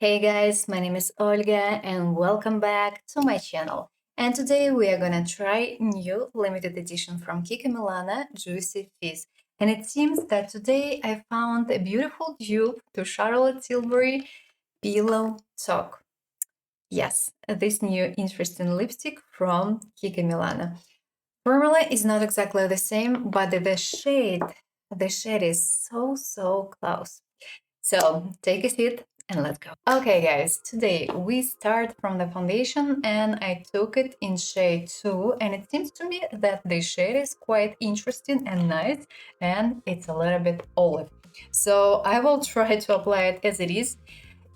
Hey guys, my name is Olga and welcome back to my channel. And today we are gonna try new limited edition from Kiko Milano Juicy Fizz. And it seems that today I found a beautiful dupe to Charlotte Tilbury Pillow Talk. Yes, this new interesting lipstick from Kiko Milano. Formula is not exactly the same, but the shade is so close. So take a seat and let's go. Okay guys, today we start from the foundation and I took it in shade 2 and it seems to me that the shade is quite interesting and nice and it's a little bit olive. So I will try to apply it as it is.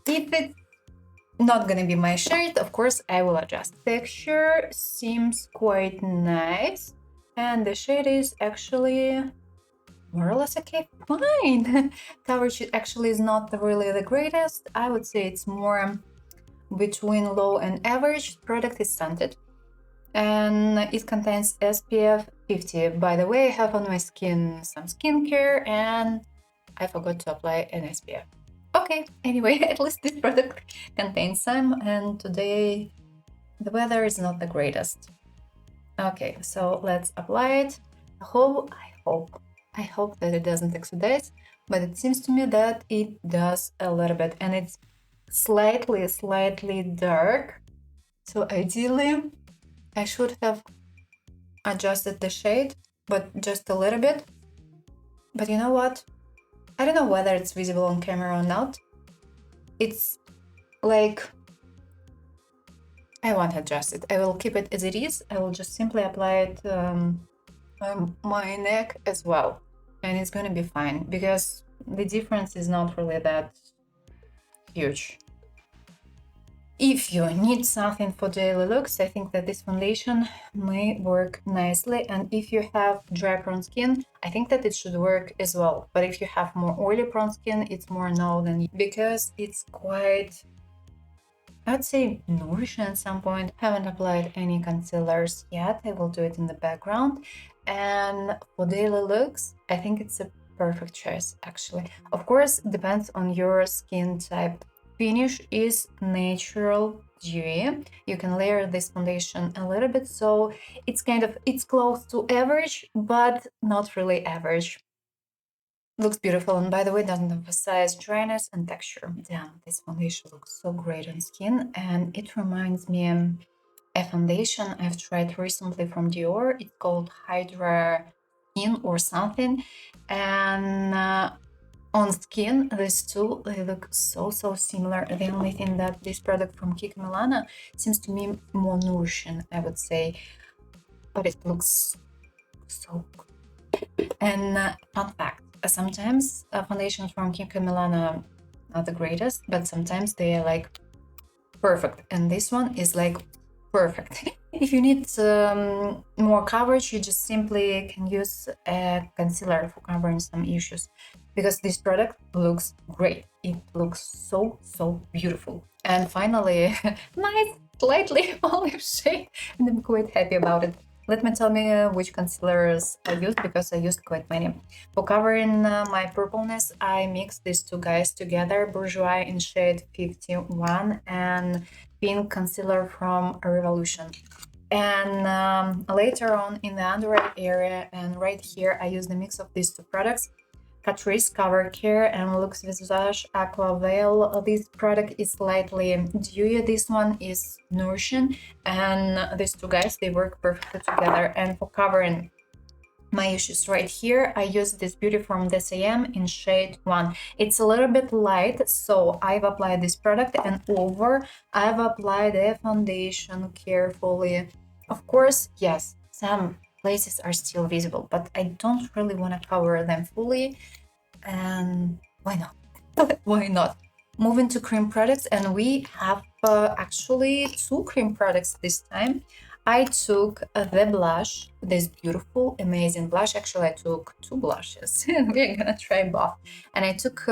If it's not gonna be my shade, of course I will adjust. Texture seems quite nice and the shade is actually more or less okay, fine. Coverage actually is not really the greatest. I would say it's more between low and average. Product is scented and it contains SPF 50. By the way, I have on my skin some skincare and I forgot to apply an SPF. Okay, anyway, at least this product contains some, and today the weather is not the greatest. Okay, so let's apply it. I hope that it doesn't oxidize, but it seems to me that it does a little bit, and it's slightly dark. So ideally, I should have adjusted the shade, but just a little bit. But you know what? I don't know whether it's visible on camera or not. It's like, I won't adjust it. I will keep it as it is. I will just simply apply it on my neck as well. And it's gonna be fine because the difference is not really that huge. If you need something for daily looks, I think that this foundation may work nicely. And if you have dry prone skin, I think that it should work as well. But if you have more oily prone skin, it's more no than, because it's quite, I would say, nourishing at some point. Haven't applied any concealers yet. I will do it in the background. And for daily looks, I think it's a perfect choice, actually. Of course, depends on your skin type. Finish is natural dewy. You can layer this foundation a little bit, so it's close to average, but not really average. Looks beautiful, and by the way, doesn't emphasize dryness and texture. Damn, this foundation looks so great on skin, and it reminds me a foundation I've tried recently from Dior. It's called Hydra Skin or something, and on skin, these two, they look so similar. The only thing that this product from Kiko Milano seems to me more nourishing, I would say, but it looks so good. And fun fact, sometimes foundations from Kiko Milano are the greatest, but sometimes they are like perfect, and this one is like perfect. If you need more coverage, you just simply can use a concealer for covering some issues, because this product looks great. It looks so beautiful. And finally, nice slightly olive shade, and I'm quite happy about it. Let me tell me which concealers I used, because I used quite many. For covering my purpleness, I mixed these two guys together, Bourjois in shade 51 and pink concealer from Revolution. And later on in the under eye area and right here, I used the mix of these two products, Catrice Cover Care and Luxe Visage Aqua Veil. This product is slightly dewy, this one is nourishing, and these two guys, they work perfectly together. And for covering my issues right here, I use this beauty from DSM in shade 1. It's a little bit light, so I've applied this product, and over I've applied a foundation carefully. Of course, yes, some places are still visible, but I don't really want to cover them fully, and why not? Why not? Moving to cream products, and we have actually two cream products this time. I took the blush, this beautiful, amazing blush. Actually, I took two blushes, and we're gonna try both. And I took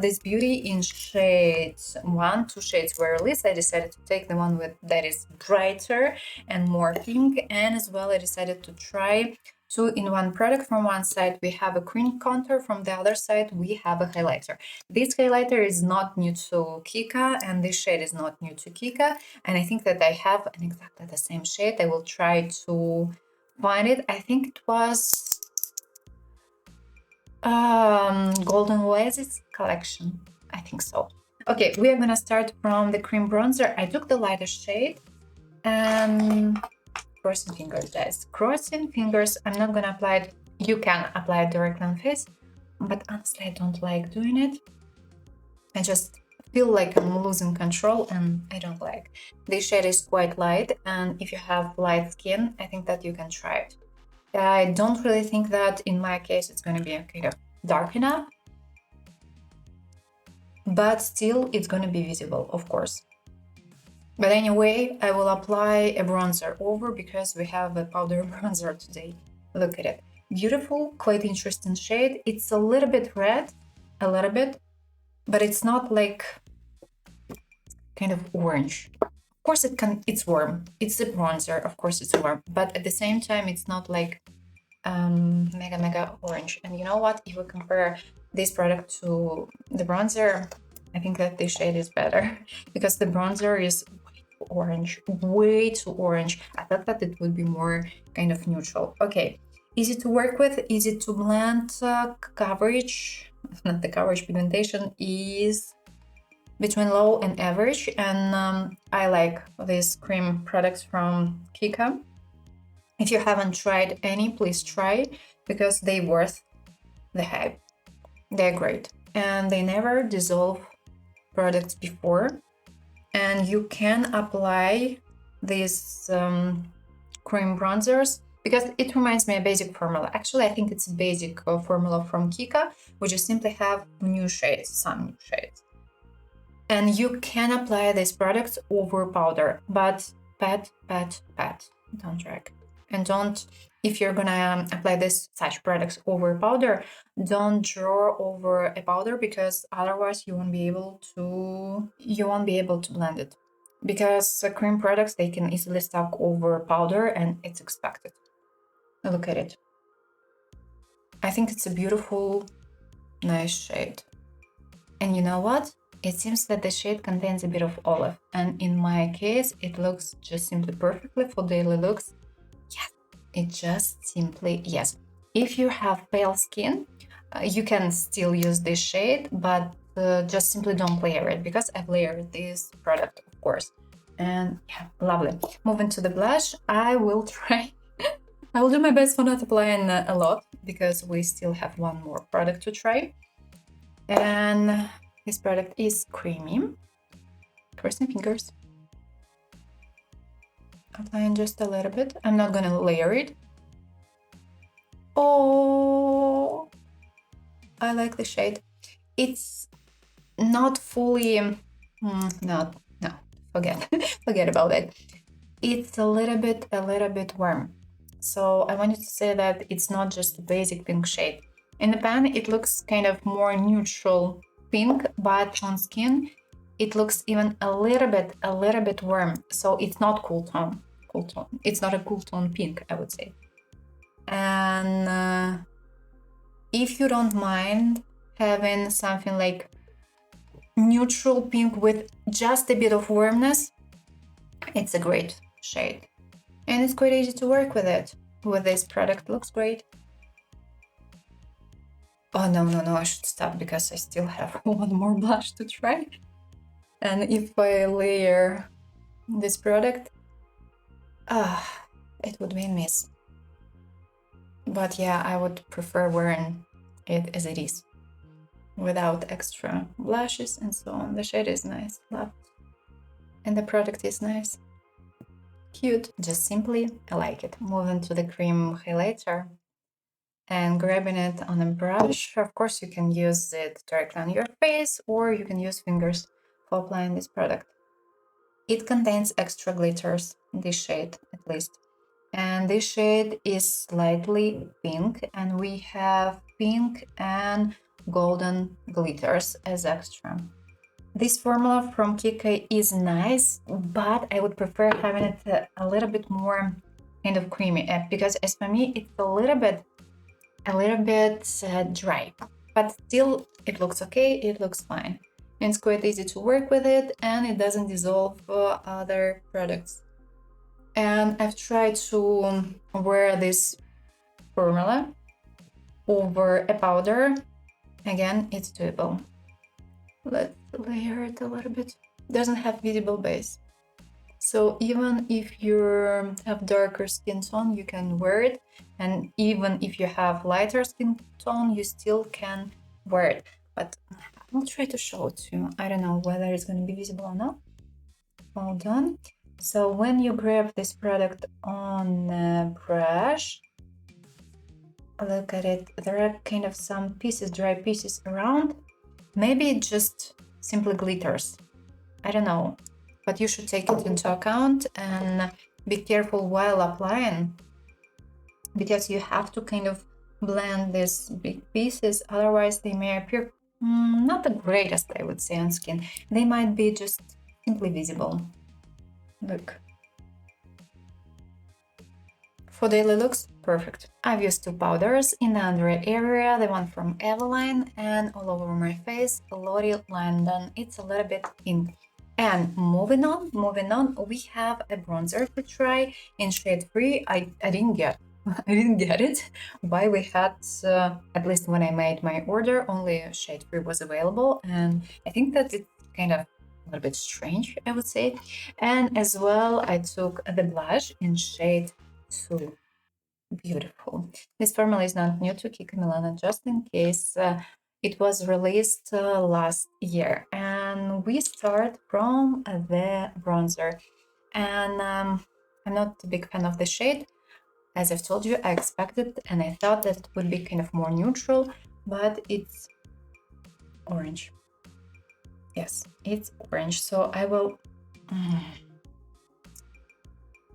this beauty in shades 1, 2 shades were released. I decided to take the one that is brighter and more pink, and as well I decided to try two-in-one product. From one side we have a cream contour, from the other side we have a highlighter. This highlighter is not new to Kika, and this shade is not new to Kika, and I think that I have an exactly the same shade. I will try to find it. I think it was Golden Oasis collection, I think so. Okay, we are gonna start from the cream bronzer. I took the lightest shade and crossing fingers, guys. Crossing fingers. I'm not gonna apply it. You can apply it directly on face, but honestly, I don't like doing it. I just feel like I'm losing control, and I don't like. This shade is quite light, and if you have light skin, I think that you can try it. I don't really think that in my case it's going to be kind of dark enough, but still it's going to be visible, of course. But anyway, I will apply a bronzer over because we have a powder bronzer today. Look at it. Beautiful, quite interesting shade. It's a little bit red, a little bit, but it's not like kind of orange. Of course it's warm. It's a bronzer, of course it's warm, but at the same time it's not like mega orange. And you know what, if we compare this product to the bronzer, I think that this shade is better because the bronzer is orange, way too orange. I thought that it would be more kind of neutral. Okay, easy to work with, easy to blend. Coverage, not the coverage, pigmentation is between low and average, and I like these cream products from Kika. If you haven't tried any, please try, because they're worth the hype. They're great, and they never dissolve products before. And you can apply these cream bronzers because it reminds me of a basic formula. Actually, I think it's a basic formula from Kika, which you simply have new shades, some new shades. And you can apply these products over powder, but pat, don't drag. And don't, if you're gonna apply such products over powder, don't draw over a powder, because otherwise you won't be able to blend it. Because cream products, they can easily stuck over powder, and it's expected. Look at it. I think it's a beautiful, nice shade. And you know what? It seems that the shade contains a bit of olive, and in my case, it looks just simply perfectly for daily looks. Yes, it just simply, yes. If you have pale skin, you can still use this shade, but just simply don't layer it, because I've layered this product, of course. And yeah, lovely. Moving to the blush, I will try. I will do my best for not applying a lot, because we still have one more product to try. And this product is creamy. Crossing fingers. Applying just a little bit. I'm not gonna layer it. Oh, I like the shade. It's not fully. No, forget forget about it. It's a little bit warm. So I wanted to say that it's not just a basic pink shade. In the pan, it looks kind of more neutral pink, but on skin, it looks even a little bit warm. So it's not cool tone. It's not a cool tone pink, I would say. And if you don't mind having something like neutral pink with just a bit of warmness, it's a great shade. And it's quite easy to work with it. With this product, looks great. Oh, no, I should stop, because I still have one more blush to try. And if I layer this product, it would be a miss. But yeah, I would prefer wearing it as it is, without extra blushes and so on. The shade is nice, love. And the product is nice. Cute, just simply, I like it. Moving to the cream highlighter and grabbing it on a brush. Of course, you can use it directly on your face, or you can use fingers for applying this product. It contains extra glitters, this shade at least. And this shade is slightly pink, and we have pink and golden glitters as extra. This formula from Kiko is nice, but I would prefer having it a little bit more kind of creamy, because as for me it's a little bit dry, but still it looks okay, it looks fine. And it's quite easy to work with it, and it doesn't dissolve other products. And I've tried to wear this formula over a powder. Again, it's doable. Let's layer it a little bit. Doesn't have visible base, so even if you have darker skin tone, you can wear it, and even if you have lighter skin tone, you still can wear it. But I'll try to show it to you. I don't know whether it's going to be visible or not. Hold on. So when you grab this product on a brush, look at it, there are kind of some pieces, dry pieces around. Maybe it just simply glitters, I don't know, but you should take it into account and be careful while applying, because you have to kind of blend these big pieces, otherwise they may appear not the greatest, I would say, on skin. They might be just simply visible. Look. For daily looks, perfect. I've used two powders in the under eye area, the one from Eveline, and all over my face, L'Oreal London. It's a little bit pink. And moving on, we have a bronzer to try in shade 3. I didn't get it. Why we had, at least when I made my order, only shade 3 was available, and I think that it's kind of a little bit strange, I would say. And as well, I took the blush in shade 2. Beautiful. This formula is not new to Kiko Milano, just in case. It was released last year, and we start from the bronzer. And I'm not a big fan of the shade. As I've told you, I expected and I thought that it would be kind of more neutral, but it's orange. Yes, it's orange. So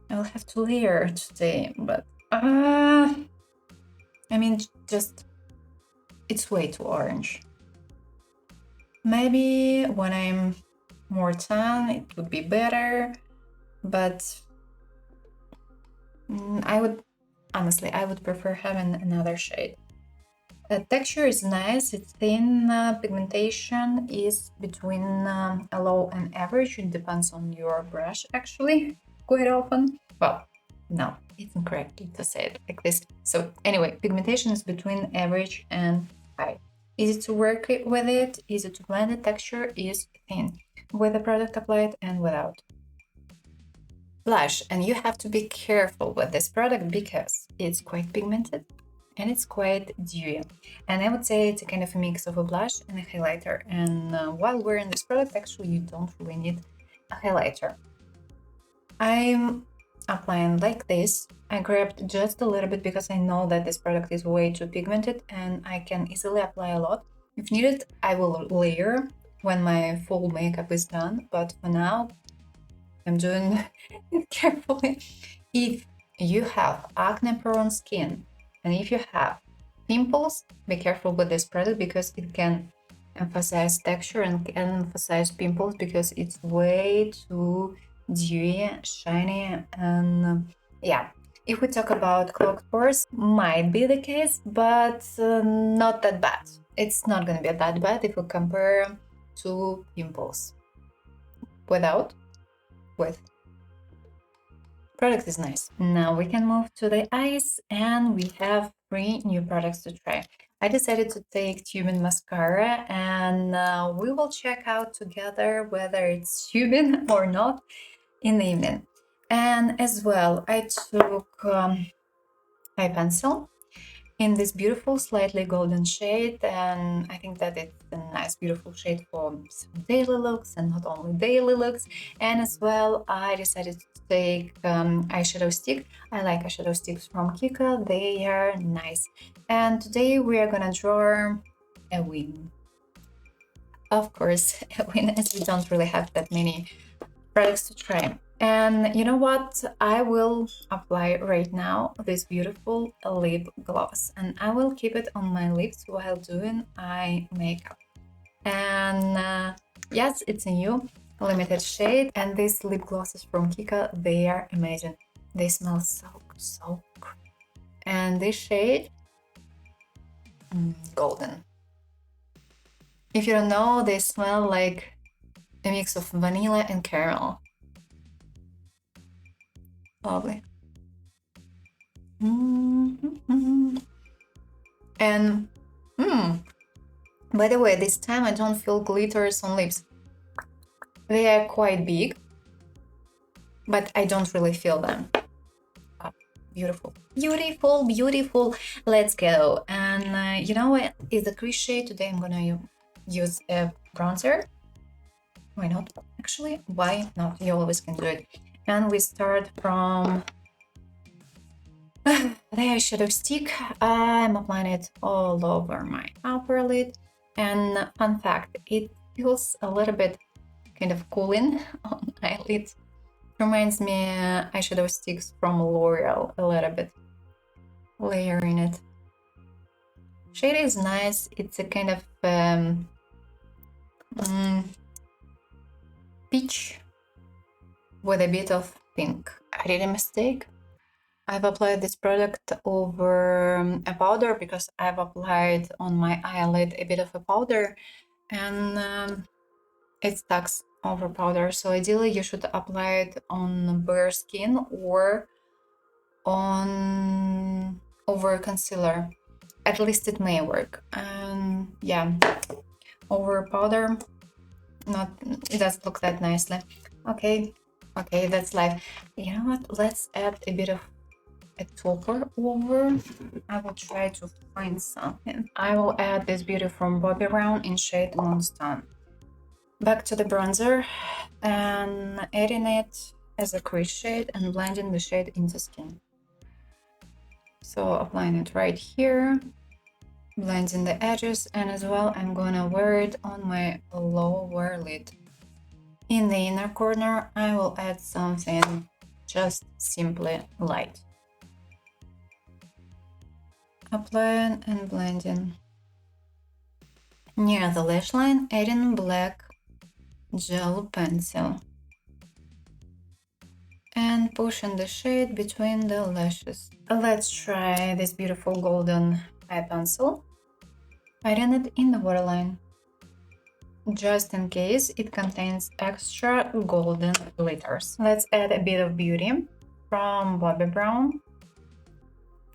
I'll have to layer today, but I mean, just it's way too orange. Maybe when I'm more tan, it would be better, but I would prefer having another shade. The texture is nice, it's thin, pigmentation is between a low and average. It depends on your brush, actually, quite often. Well, no, it's incorrect to say it like this. So anyway, pigmentation is between average and high. Easy to work with it, easy to blend. The texture is thin, with the product applied and without. Blush, and you have to be careful with this product because it's quite pigmented and it's quite dewy. And I would say it's a kind of a mix of a blush and a highlighter. And while wearing this product, actually, you don't really need a highlighter. I'm applying like this. I grabbed just a little bit because I know that this product is way too pigmented and I can easily apply a lot. If needed, I will layer when my full makeup is done, but for now, I'm doing it carefully. If you have acne-prone skin and if you have pimples, be careful with this product because it can emphasize texture and can emphasize pimples because it's way too dewy, shiny, and yeah. If we talk about clogged pores, might be the case, but not that bad. It's not gonna be that bad if we compare to pimples. With. Product is nice. Now we can move to the eyes, and we have 3 new products to try. I decided to take tubing mascara, and we will check out together whether it's tubing or not in the evening. And as well, I took eye pencil in this beautiful, slightly golden shade, and I think that it's a nice, beautiful shade for some daily looks and not only daily looks. And as well, I decided to take eyeshadow stick. I like eyeshadow sticks from Kiko, they are nice. And today we are gonna draw a wing. Of course, a wing, as we don't really have that many products to try. And you know what? I will apply right now this beautiful lip gloss, and I will keep it on my lips while doing eye makeup. And yes, it's a new limited shade, and these lip glosses from Kiko, they are amazing. They smell so good. so pretty. And this shade, golden. If you don't know, they smell like a mix of vanilla and caramel. Lovely. And by the way, this time I don't feel glitters on lips. They are quite big, but I don't really feel them. Oh, beautiful, beautiful, beautiful. Let's go. And you know what is the crease shade? Today I'm gonna use a bronzer. Why not? Actually, why not? You always can do it. And we start from the eyeshadow stick. I'm applying it all over my upper lid. And fun fact, it feels a little bit kind of cooling on eyelid. Reminds me eyeshadow sticks from L'Oreal a little bit. Layering it. Shade is nice. It's a kind of peach with a bit of pink. I did a mistake. I've applied this product over a powder because I've applied on my eyelid a bit of a powder and it stacks over powder. So ideally you should apply it on bare skin or on over concealer. At least it may work. And yeah, over powder, it doesn't look that nicely. Okay, that's life. You know what? Let's add a bit of a topper over. I will try to find something. I will add this beauty from Bobbi Brown in shade Moonstone. Back to the bronzer and adding it as a crease shade and blending the shade into skin. So applying it right here, blending the edges, and as well I'm gonna wear it on my lower lid. In the inner corner I will add something just simply light. Applying and blending. Near the lash line, adding black gel pencil and pushing the shade between the lashes. Let's try this beautiful golden eye pencil. Adding it in the waterline, just in case it contains extra golden glitters. Let's add a bit of beauty from Bobbi Brown.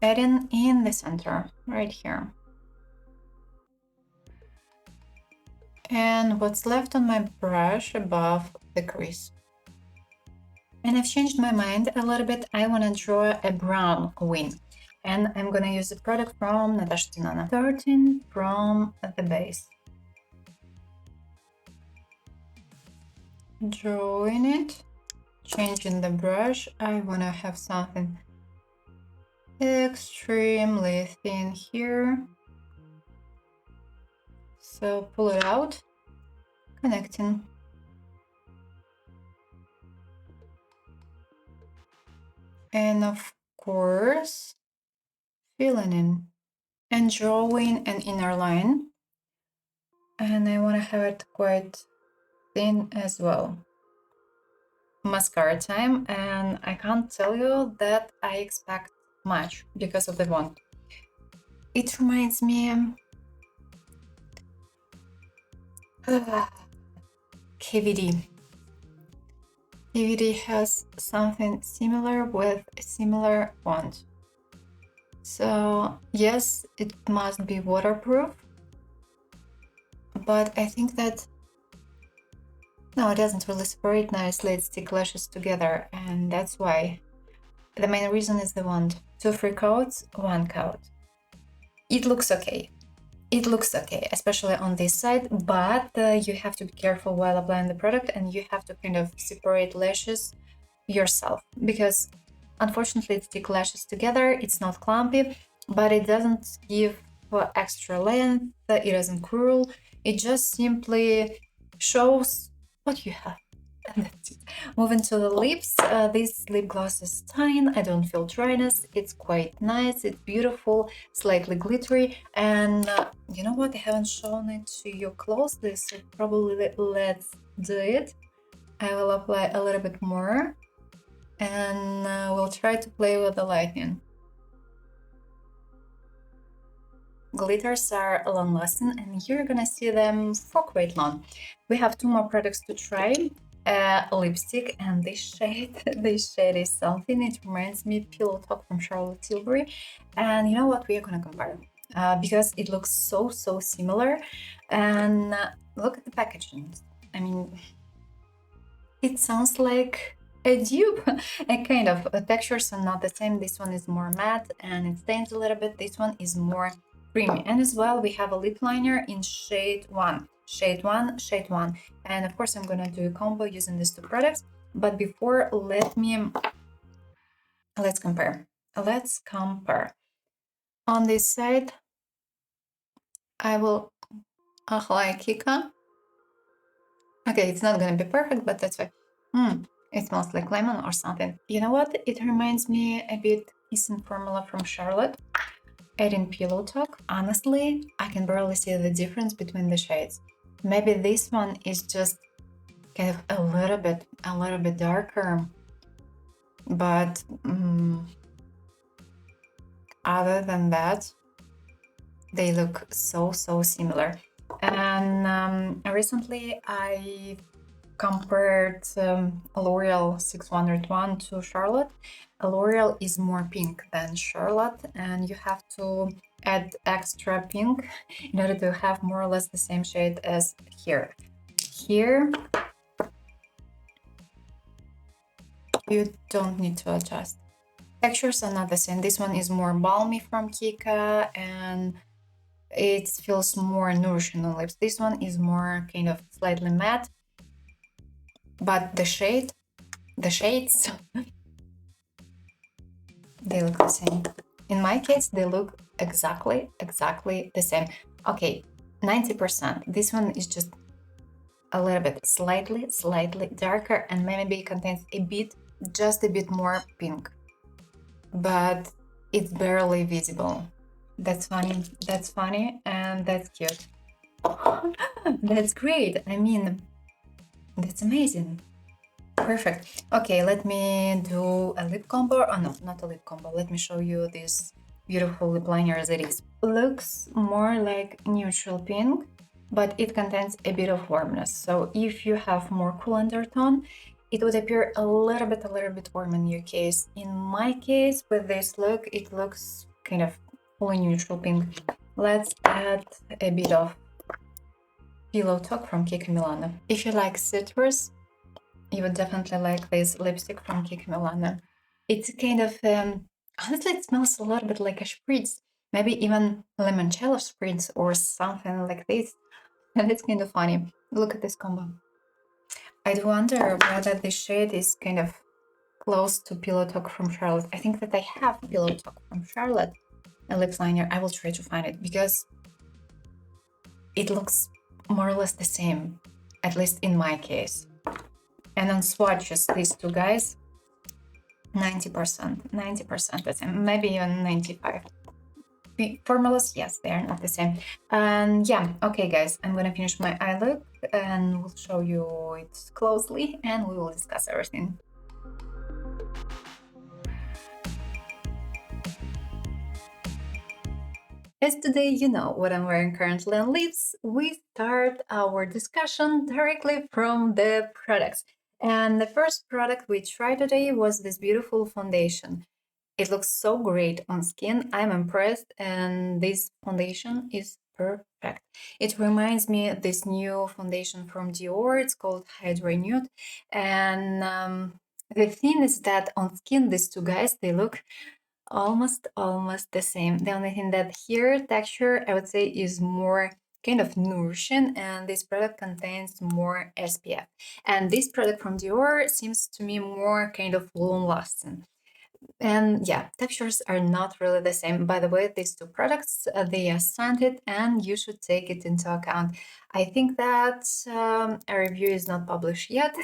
Adding in the center, right here. And what's left on my brush above the crease. And I've changed my mind a little bit. I want to draw a brown wing. And I'm going to use the product from Natasha Denona. 13 from the base. Drawing it. Changing the brush. I want to have something extremely thin here. So pull it out. Connecting. And of course, filling in and drawing an inner line. And I want to have it quite thin as well. Mascara time, and I can't tell you that I expect much because of the wand. It reminds me KVD. KVD has something similar with a similar wand. So yes, it must be waterproof, but I think that no, it doesn't really separate nicely. It sticks lashes together, and that's why. The main reason is the wand. 2 free coats, 1 coat. It looks okay. It looks okay, especially on this side, but you have to be careful while applying the product, and you have to kind of separate lashes yourself, because unfortunately it sticks lashes together. It's not clumpy, but it doesn't give extra length, it doesn't curl, it just simply shows what you have. And that's it. Moving to the lips, this lip gloss is stunning. I don't feel dryness. It's quite nice. It's beautiful, slightly glittery. And you know what? I haven't shown it to you closely, so probably let's do it. I will apply a little bit more. and we'll try to play with the lightning. Glitters are long lasting and you're gonna see them for quite long. We have 2 more products to try. Lipstick and this shade. This shade is something. It reminds me of Pillow Talk from Charlotte Tilbury. And you know what? We are gonna compare because it looks so similar. And look at the packaging. I mean, it sounds like a dupe. A kind of textures are not the same. This one is more matte and it stains a little bit. This one is more creamy. And as well, we have a lip liner in shade 1. Shade 1, shade 1. And of course, I'm gonna do a combo using these 2 products. But before, let's compare. Let's compare. On this side, I will apply Kiko. Okay, it's not gonna be perfect, but that's fine. It smells like lemon or something. You know what? It reminds me a bit Kissing Formula from Charlotte. Adding Pillow Talk. Honestly, I can barely see the difference between the shades. Maybe this one is just kind of a little bit darker, but other than that, they look so similar. And recently I compared L'Oreal 601 to Charlotte. L'Oreal is more pink than Charlotte, and you have to add extra pink in order to have more or less the same shade as here. Here, you don't need to adjust. Textures are not the same. This one is more balmy from Kika, and it feels more nourishing on lips. This one is more kind of slightly matte, but the shades, they look the same. In my case, they look exactly the same. Okay, 90%. This one is just a little bit slightly darker and maybe contains just a bit more pink, but it's barely visible. That's funny, and that's cute. That's great. I mean, that's amazing. Perfect. Okay, let me do a lip combo. Oh no, not a lip combo. Let me show you this beautiful lip liner as it is. Looks more like neutral pink, but it contains a bit of warmness. So if you have more cool undertone, it would appear a little bit warm in your case. In my case, with this look, it looks kind of fully neutral pink. Let's add a bit of Pillow Talk from Kiko Milano. If you like citrus, you would definitely like this lipstick from Kiko Milano. It's kind of, honestly, it smells a little bit like a spritz, maybe even limoncello spritz or something like this. And it's kind of funny. Look at this combo. I do wonder whether this shade is kind of close to Pillow Talk from Charlotte. I think that I have Pillow Talk from Charlotte, a lip liner. I will try to find it because it looks more or less the same, at least in my case. And on swatches, these 2 guys, 90% the same, maybe even 95. The formulas, yes, they are not the same. And yeah, okay guys, I'm gonna finish my eye look and we'll show you it closely and we will discuss everything. As today you know what I'm wearing currently on lips, we start our discussion directly from the products. And the first product we tried today was this beautiful foundation. It looks so great on skin. I'm impressed, and this foundation is perfect. It reminds me of this new foundation from Dior. It's called Hydra Nude. And the thing is that on skin, these 2 guys, they look almost the same. The only thing that here texture, I would say, is more kind of nourishing, and this product contains more SPF. And this product from Dior seems to me more kind of long lasting. And yeah, textures are not really the same. By the way, these 2 products, they are scented and you should take it into account. I think that a review is not published yet,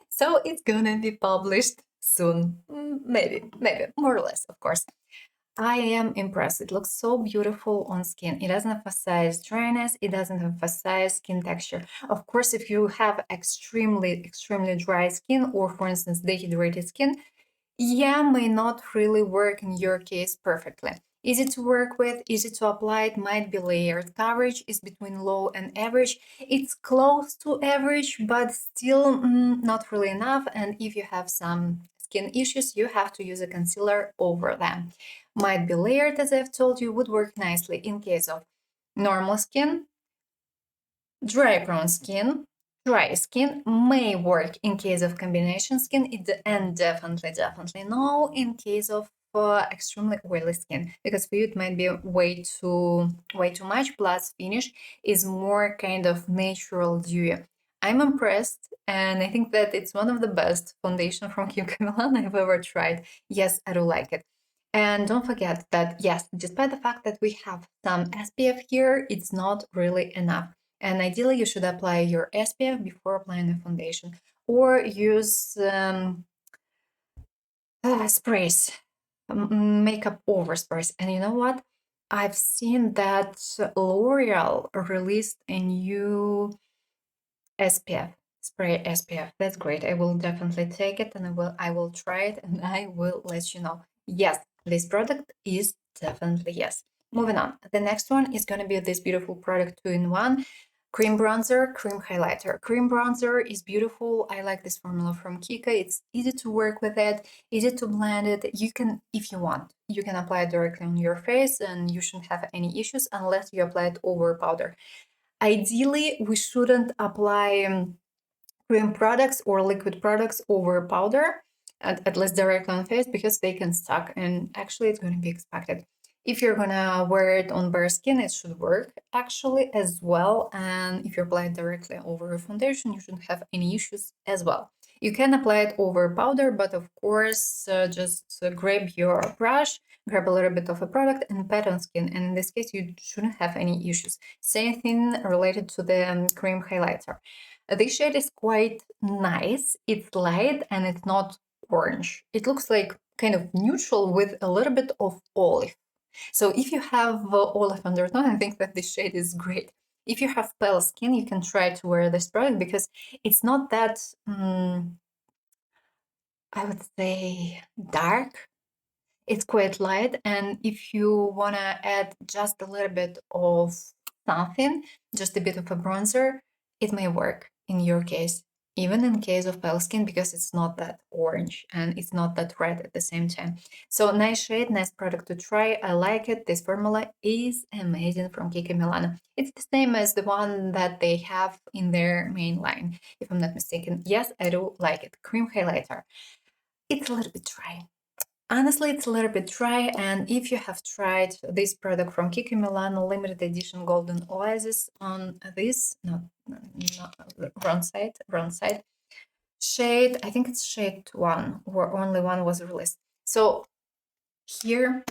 so it's gonna be published soon. Maybe, more or less, of course. I am impressed. It looks so beautiful on skin. It doesn't emphasize dryness. It doesn't emphasize skin texture. Of course, if you have extremely dry skin or, for instance, dehydrated skin, yeah, may not really work in your case perfectly. Easy to work with, easy to apply, it might be layered. Coverage is between low and average. It's close to average, but still not really enough. And if you have some skin issues, you have to use a concealer over them. Might be layered, as I've told you, would work nicely in case of normal skin. Dry prone skin, dry skin may work in case of combination skin, and definitely no in case of extremely oily skin, because for you it might be way too much. Plus finish is more kind of natural dewy. I'm impressed, and I think that it's one of the best foundation from Kiko Milano I've ever tried. Yes, I do like it. And don't forget that, yes, despite the fact that we have some SPF here, it's not really enough. And ideally, you should apply your SPF before applying the foundation, or use sprays, makeup over sprays. And you know what? I've seen that L'Oreal released a new SPF, spray SPF. That's great. I will definitely take it, and I will try it, and I will let you know. Yes, this product is definitely yes. Moving on. The next one is going to be this beautiful product 2-in-1. Cream bronzer, cream highlighter. Cream bronzer is beautiful. I like this formula from Kika. It's easy to work with it, easy to blend it. You can, if you want, you can apply it directly on your face, and you shouldn't have any issues unless you apply it over powder. Ideally, we shouldn't apply cream products or liquid products over powder, at least directly on face, because they can stuck, and actually it's going to be expected. If you're gonna wear it on bare skin, it should work actually as well. And if you apply it directly over a foundation, you shouldn't have any issues as well. You can apply it over powder, but of course, just grab your brush, grab a little bit of a product and pat on skin. And in this case, you shouldn't have any issues. Same thing related to the cream highlighter. This shade is quite nice. It's light and it's not orange. It looks like kind of neutral with a little bit of olive. So if you have olive undertone, I think that this shade is great. If you have pale skin, you can try to wear this product because it's not that, I would say, dark. It's quite light, and if you want to add just a little bit of something, just a bit of a bronzer, it may work in your case, even in case of pale skin, because it's not that orange and it's not that red at the same time. So nice shade, nice product to try. I like it. This formula is amazing from Kiko Milano. It's the same as the one that they have in their main line, if I'm not mistaken. Yes, I do like it. Cream highlighter. It's a little bit dry. Honestly, it's a little bit dry, and if you have tried this product from Kiko Milano limited edition Golden Oasis on this, not wrong side, shade, I think it's shade 1, or only one was released. So here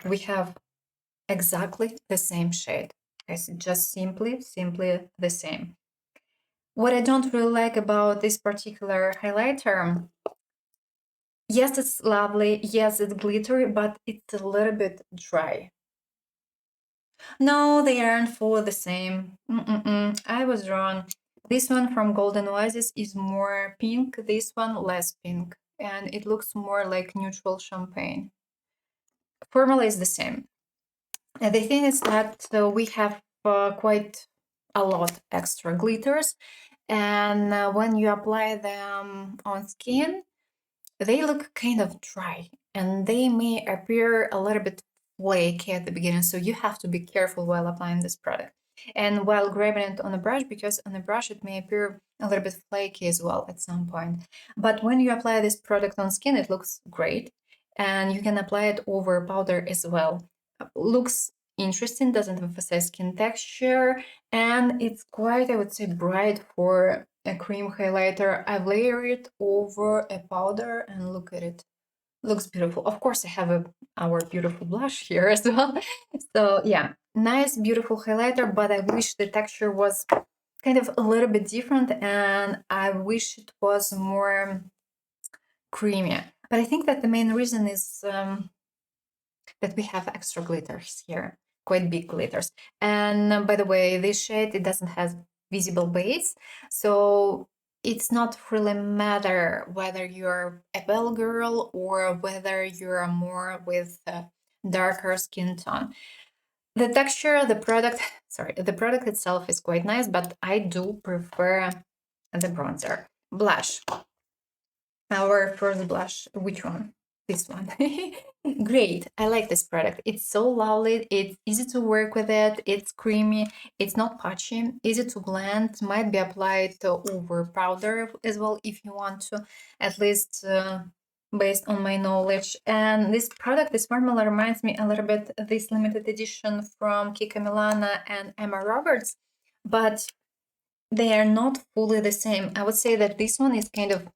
we have exactly the same shade. It's just simply the same. What I don't really like about this particular highlighter, yes, it's lovely. Yes, it's glittery, but it's a little bit dry. No, they aren't full the same. I was wrong. This one from Golden Oasis is more pink, this one less pink, and it looks more like neutral champagne. Formula is the same. And the thing is that we have quite a lot extra glitters, and when you apply them on skin, they look kind of dry, and they may appear a little bit flaky at the beginning, so you have to be careful while applying this product and while grabbing it on a brush, because on a brush it may appear a little bit flaky as well at some point. But when you apply this product on skin, it looks great, and you can apply it over powder as well. Looks interesting, doesn't emphasize skin texture, and it's quite, I would say, bright for a cream highlighter. I've layered it over a powder, and look at it. Looks beautiful. Of course, I have our beautiful blush here as well. So yeah, nice, beautiful highlighter, but I wish the texture was kind of a little bit different, and I wish it was more creamy. But I think that the main reason is that we have extra glitters here, quite big glitters. And by the way, this shade, it doesn't have visible base, so it's not really matter whether you're a pale girl or whether you're more with a darker skin tone. The texture, the product, sorry, the product itself is quite nice, but I do prefer the bronzer. Blush. Our first blush, which one? This one. Great. I like this product. It's so lovely. It's easy to work with it. It's creamy. It's not patchy. Easy to blend. Might be applied over powder as well if you want to, at least based on my knowledge. And this product, this formula reminds me a little bit of this limited edition from Kiko Milano and Emma Roberts, but they are not fully the same. I would say that this one is kind of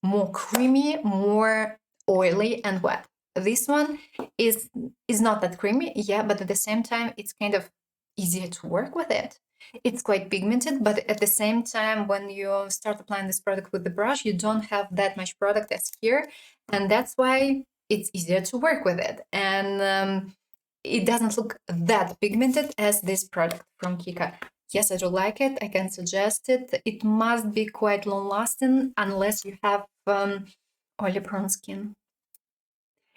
more creamy, more oily and wet. This one is not that creamy, yeah, but at the same time, it's kind of easier to work with it. It's quite pigmented, but at the same time, when you start applying this product with the brush, you don't have that much product as here, and that's why it's easier to work with it. And it doesn't look that pigmented as this product from Kika. Yes, I do like it. I can suggest it. It must be quite long lasting unless you have oily prone skin.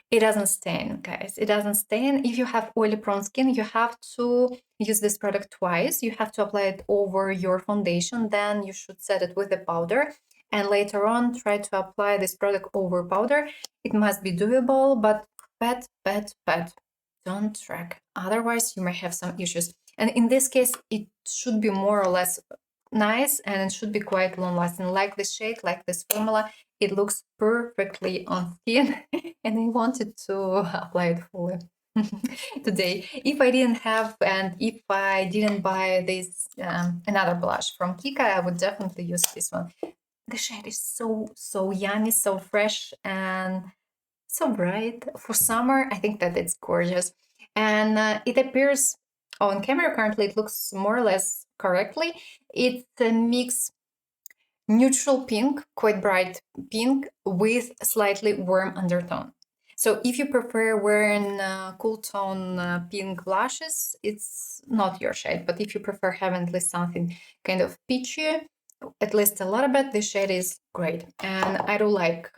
It doesn't stain, guys. It doesn't stain. If you have oily prone skin, you have to use this product twice. You have to apply it over your foundation. Then you should set it with a powder. And later on, try to apply this product over powder. It must be doable, but pat, don't track. Otherwise, you may have some issues. And in this case, it should be more or less nice and it should be quite long lasting. Like this shade, like this formula, it looks perfectly on skin and I wanted to apply it fully today. If I didn't have and if I didn't buy this another blush from Kika, I would definitely use this one. The shade is so yummy, so fresh and so bright. For summer, I think that it's gorgeous. And it appears on camera currently, it looks more or less correctly. It's a mix neutral pink, quite bright pink with slightly warm undertone. So if you prefer wearing cool tone pink blushes, it's not your shade. But if you prefer having at least something kind of peachy, at least a little bit, this shade is great. And I do like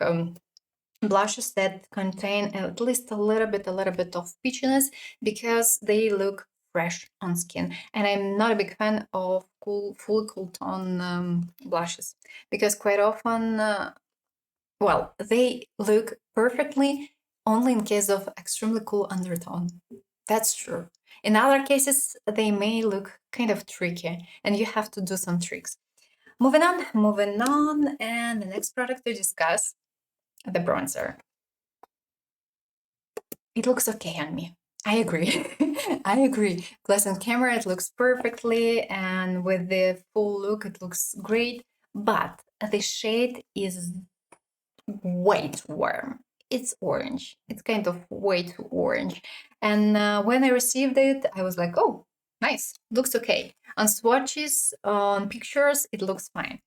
blushes that contain at least a little bit of peachiness because they look fresh on skin. And I'm not a big fan of full cool tone blushes because quite often, well, they look perfectly only in case of extremely cool undertone. That's true. In other cases, they may look kind of tricky and you have to do some tricks. Moving on, and the next product to discuss, the bronzer. It looks okay on me. I agree. I agree. Glass on camera, it looks perfectly, and with the full look, it looks great. But the shade is way too warm. It's orange. It's kind of way too orange. And when I received it, I was like, oh, nice. Looks okay. On swatches, on pictures, it looks fine.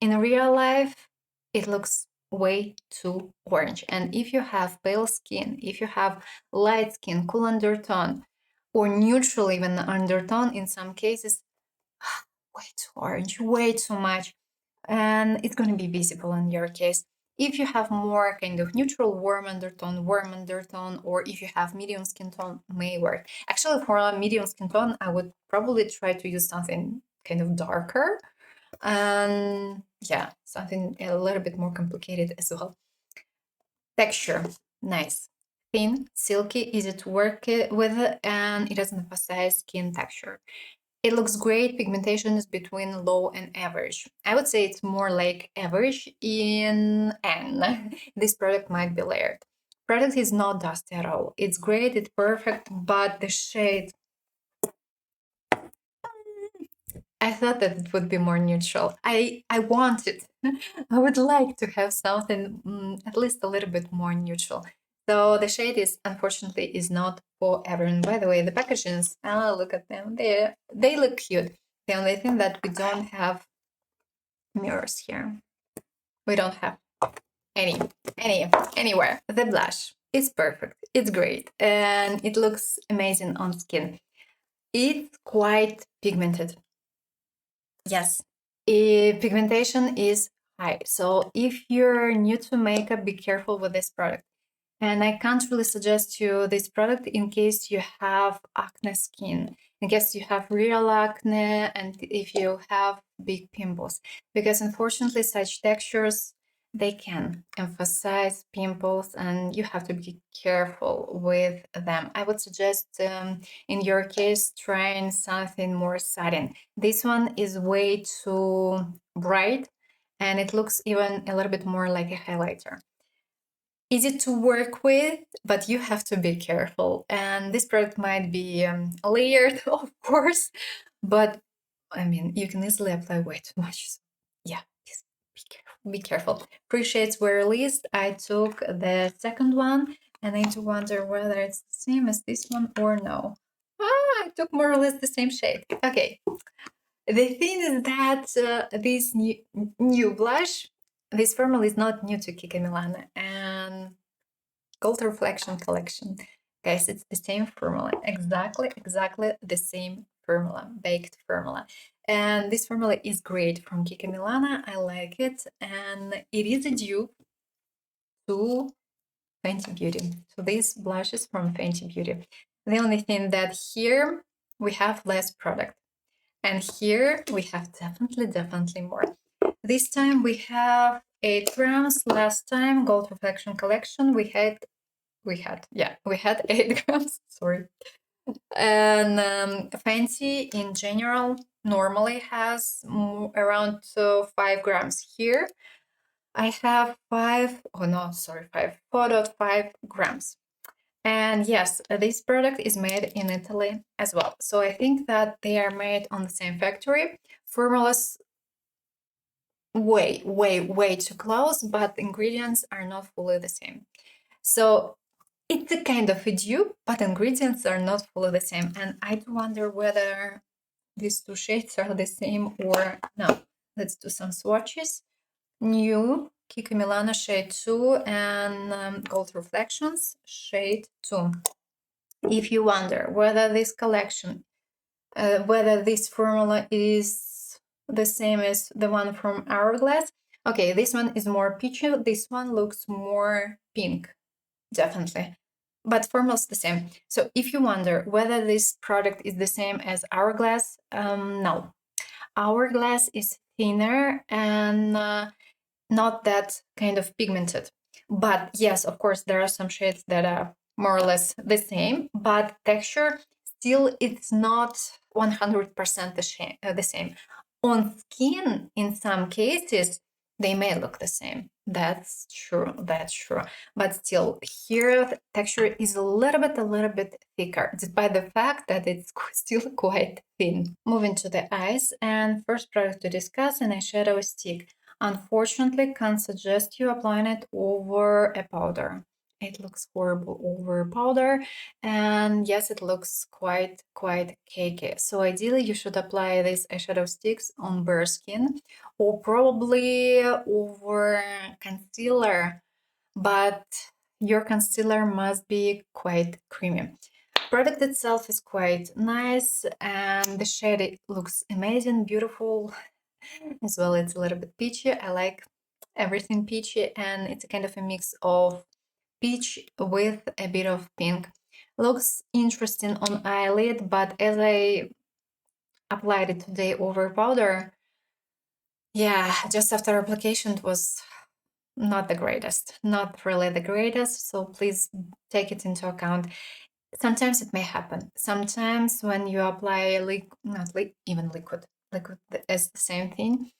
In real life, it looks way too orange. And if you have pale skin, if you have light skin, cool undertone, or neutral even undertone in some cases, way too orange, way too much. And it's going to be visible in your case. If you have more kind of neutral warm undertone, or if you have medium skin tone, may work. Actually, for a medium skin tone, I would probably try to use something kind of darker. And yeah, something a little bit more complicated as well. Texture, nice. Thin, silky, easy to work with, and it doesn't emphasize skin texture. It looks great. Pigmentation is between low and average. I would say it's more like average in N. This product might be layered. Product is not dusty at all. It's great, it's perfect, but the shade, I thought that it would be more neutral. I wanted, I would like to have something at least a little bit more neutral. So the shade is, unfortunately, is not for everyone. By the way, the packagings, oh, look at them. They look cute. The only thing that we don't have mirrors here. We don't have anywhere. The blush is perfect. It's great. And it looks amazing on skin. It's quite pigmented. Yes, Pigmentation is high. So if you're new to makeup, be careful with this product. And I can't really suggest you this product in case you have acne skin, in case you have real acne, and if you have big pimples, because unfortunately such textures, they can emphasize pimples and you have to be careful with them. I would suggest in your case trying something more satin. This one is way too bright and it looks even a little bit more like a highlighter. Easy to work with, but you have to be careful. And this product might be layered, of course, but I mean, you can easily apply way too much. So, yeah, just be careful. Be careful. Pre-shades were released. I took the second one, and I do wonder whether it's the same as this one or no. I took more or less the same shade. Okay. The thing is that this new blush, this formula is not new to Kiko Milano, and Gold Reflection Collection. Guys, it's the same formula, exactly the same formula, baked formula. And this formula is great from Kiko Milano. I like it, and it is a dupe to Fenty Beauty. So these blushes from Fenty Beauty. The only thing that here we have less product, and here we have definitely more. This time we have 8 grams. Last time, Gold Reflection Collection, we had 8 grams. Sorry. And Fenty in general normally has around 5 grams. Here I have 4.5 grams. And yes, this product is made in Italy as well. So I think that they are made on the same factory. Formulas way too close, but ingredients are not fully the same. So it's a kind of a dupe, but ingredients are not fully the same. And I do wonder whether these two shades are the same or no. Let's do some swatches. New Kiko Milano shade 2 and Gold Reflections shade 2. If you wonder whether this collection, whether this formula is the same as the one from Hourglass, okay, this one is more peachy, this one looks more pink, definitely. But formula's the same. So if you wonder whether this product is the same as Hourglass, no. Hourglass is thinner and not that kind of pigmented. But yes, of course, there are some shades that are more or less the same, but texture still it's not 100% the same. On skin, in some cases, they may look the same. That's true. But still, here the texture is a little bit thicker, despite the fact that it's still quite thin. Moving to the eyes, and first product to discuss, an eyeshadow stick. Unfortunately, can't suggest you applying it over a powder. It looks horrible over powder, and yes, it looks quite cakey. So ideally, you should apply these eyeshadow sticks on bare skin, or probably over concealer, but your concealer must be quite creamy. Product itself is quite nice, and the shade looks amazing, beautiful. As well, it's a little bit peachy. I like everything peachy, and it's a kind of a mix of peach with a bit of pink. Looks interesting on eyelid, but as I applied it today over powder, yeah, just after application it was not the greatest, not really the greatest, so please take it into account. Sometimes it may happen. Sometimes when you apply even liquid is the same thing.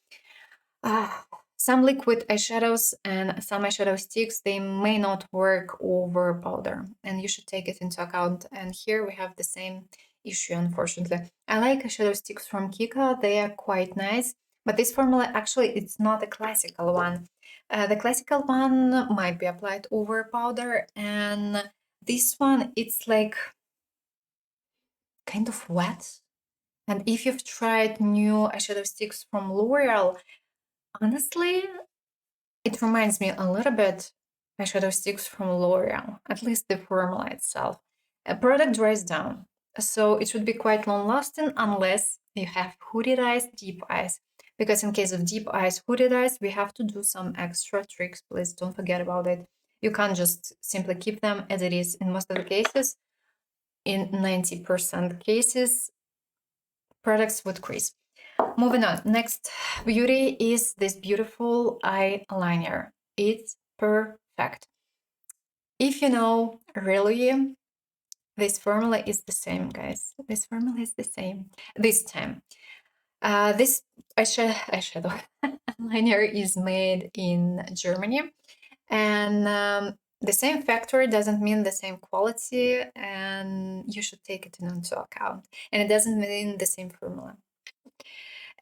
Some liquid eyeshadows and some eyeshadow sticks, they may not work over powder, and you should take it into account. And here we have the same issue, unfortunately. I like eyeshadow sticks from Kiko. They are quite nice, but this formula actually it's not a classical one. The classical one might be applied over powder, and this one it's like kind of wet. And if you've tried new eyeshadow sticks from L'Oreal, honestly, it reminds me a little bit eyeshadow sticks from L'Oreal, at least the formula itself. A product dries down, so it should be quite long lasting unless you have hooded eyes, deep eyes. because in case of deep eyes, hooded eyes, we have to do some extra tricks. Please don't forget about it. You can't just simply keep them as it is in most of the cases. In 90% cases, products would crease. Moving on, next beauty is this beautiful eyeliner. It's perfect. If you know, really, this formula is the same, guys. This formula is the same this time. This eyeshadow eyeliner is made in Germany, and the same factory doesn't mean the same quality, and you should take it into account. And it doesn't mean the same formula.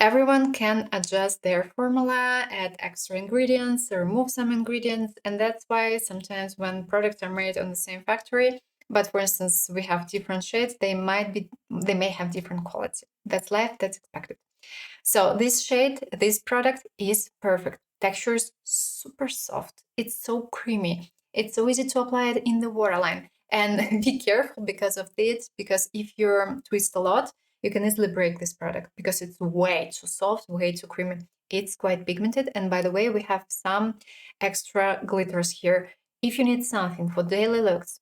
Everyone can adjust their formula, add extra ingredients, remove some ingredients, and that's why sometimes when products are made on the same factory, but for instance we have different shades, they may have different quality. That's life, that's expected. So this shade, this product is perfect. Texture is super soft. It's so creamy. It's so easy to apply it in the waterline. And be careful because of this, because if you twist a lot, you can easily break this product because it's way too soft, way too creamy. It's quite pigmented. And by the way, we have some extra glitters here. If you need something for daily looks,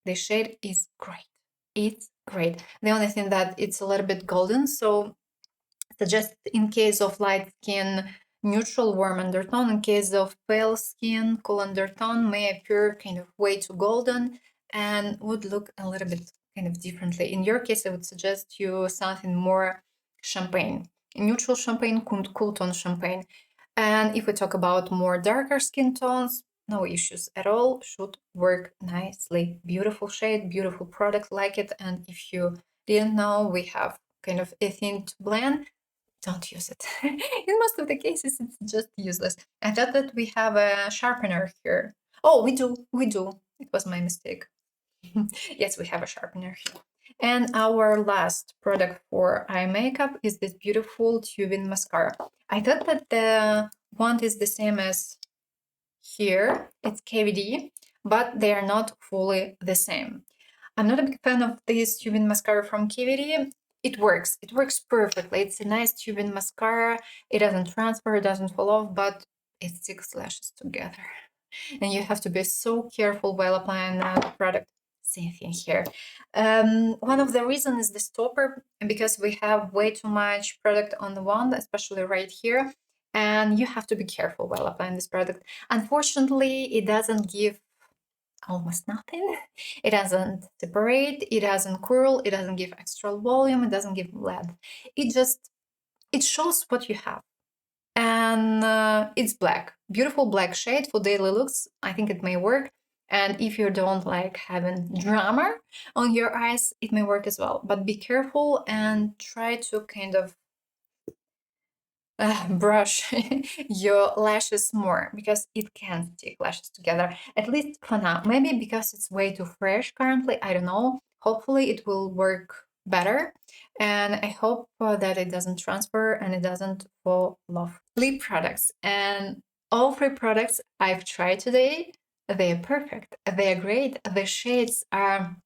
the shade is great. It's great. The only thing that it's a little bit golden, so suggest in case of light skin, neutral warm undertone. In case of pale skin, cool undertone may appear kind of way too golden and would look a little bit kind of differently. In your case, I would suggest you something more champagne, neutral champagne, cool tone champagne. And if we talk about more darker skin tones, no issues at all, should work nicely. Beautiful shade, beautiful product, like it. And if you didn't know, we have kind of a thin to blend, don't use it. In most of the cases, it's just useless. I thought that we have a sharpener here. Oh, we do. It was my mistake. Yes, we have a sharpener here. And our last product for eye makeup is this beautiful tubing mascara. I thought that the wand is the same as here. It's KVD, but they are not fully the same. I'm not a big fan of this tubing mascara from KVD. It works perfectly. It's a nice tubing mascara. It doesn't transfer, it doesn't fall off, but it sticks lashes together. And you have to be so careful while applying that product. Same thing here. One of the reasons is the stopper, because we have way too much product on the wand, especially right here. And you have to be careful while applying this product. Unfortunately, it doesn't give almost nothing. It doesn't separate, it doesn't curl, it doesn't give extra volume, it doesn't give lead. It shows what you have. And it's black. Beautiful black shade for daily looks. I think it may work. And if you don't like having drama on your eyes, it may work as well. But be careful and try to kind of brush your lashes more, because it can stick lashes together, at least for now. Maybe because it's way too fresh currently, I don't know. Hopefully it will work better, and I hope that it doesn't transfer and it doesn't fall off. Lip products, and all three products I've tried today, they're perfect, they're great, the shades are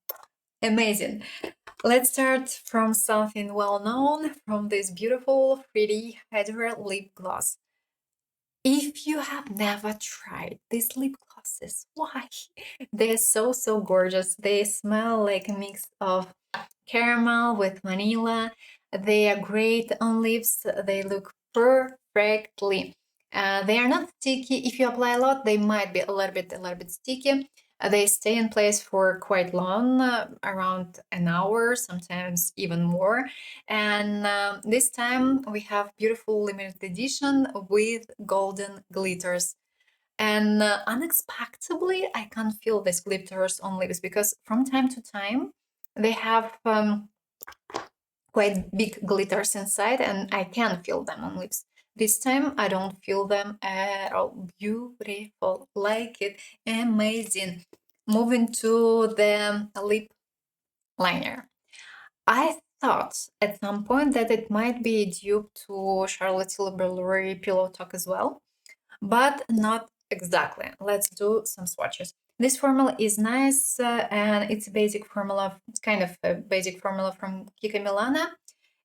amazing. Let's start from something well known, from this beautiful 3D Hydra lip gloss. If you have never tried these lip glosses, why? They're so gorgeous. They smell like a mix of caramel with vanilla. They are great on lips. They look perfectly. They are not sticky. If you apply a lot, they might be a little bit sticky. They stay in place for quite long, around an hour, sometimes even more. And this time we have beautiful limited edition with golden glitters. And unexpectedly, I can feel these glitters on lips, because from time to time they have quite big glitters inside, and I can feel them on lips. This time I don't feel them at all. Beautiful, like it, amazing. Moving to the lip liner. I thought at some point that it might be a dupe to Charlotte Tilbury Pillow Talk as well, but not exactly. Let's do some swatches. This formula is nice, and it's a basic formula. It's kind of a basic formula from Kiko Milano.